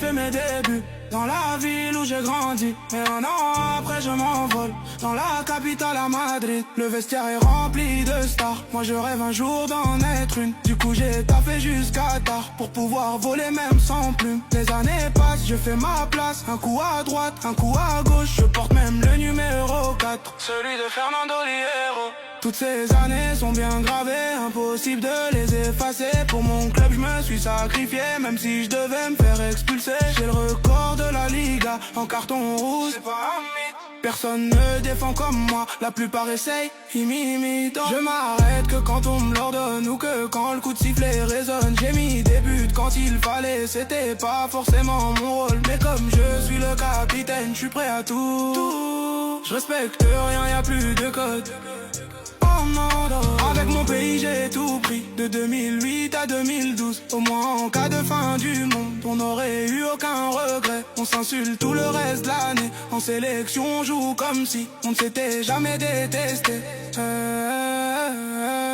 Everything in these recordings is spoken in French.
fait mes débuts dans la ville où j'ai grandi. Mais un an après je m'envole dans la capitale à Madrid. Le vestiaire est rempli de stars, moi je rêve un jour d'en être une. Du coup j'ai taffé jusqu'à tard pour pouvoir voler même sans plume. Les années passent, je fais ma place, un coup à droite, un coup à gauche. Je porte même le numéro 4, celui de Fernando Hierro. Toutes ces années sont bien gravées, impossible de les effacer. Pour mon club je me suis sacrifié, même si je devais me faire expulser. J'ai le record de la Liga en carton rouge, c'est pas un mythe. Personne ne défend comme moi, la plupart essayent, ils m'imitent. Je m'arrête que quand on me l'ordonne ou que quand le coup de sifflet résonne. J'ai mis des buts quand il fallait, c'était pas forcément mon rôle. Mais comme je suis le capitaine, je suis prêt à tout. Je respecte rien, y a plus de code. Avec mon pays j'ai tout pris, de 2008 à 2012. Au moins en cas de fin du monde, on n'aurait eu aucun regret. On s'insulte tout le reste de l'année, en sélection on joue comme si on ne s'était jamais détesté.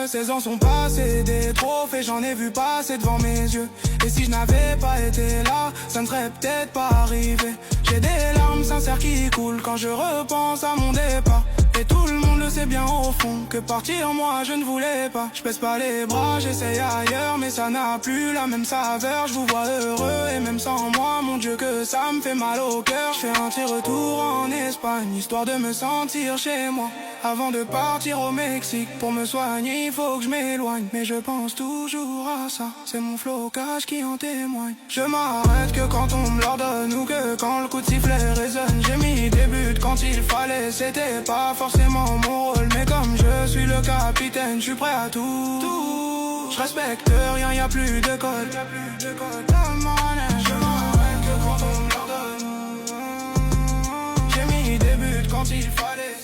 16 ans sont passés, des trophées j'en ai vu passer devant mes yeux. Et si je n'avais pas été là, ça ne serait peut-être pas arrivé. J'ai des larmes sincères qui coulent quand je repense à mon départ. Et tout le monde le sait bien au fond que partir moi je ne voulais pas. Je baisse pas les bras, j'essaye ailleurs mais ça n'a plus la même saveur. Je vous vois heureux et même sans moi, mon Dieu que ça me fait mal au cœur. Je fais un petit retour en Espagne, histoire de me sentir chez moi. Avant de partir au Mexique, pour me soigner il faut que je m'éloigne. Mais je pense toujours à ça, c'est mon flocage qui en témoigne. Je m'arrête que quand on me l'ordonne ou que quand le coup de sifflet résonne. J'ai mis des buts quand il fallait, c'était pas forcément mon rôle. Mais comme je suis le capitaine, je suis prêt à tout. Je respecte rien, y a plus de code. Je m'arrête que quand on me l'ordonne. J'ai mis des buts quand il fallait.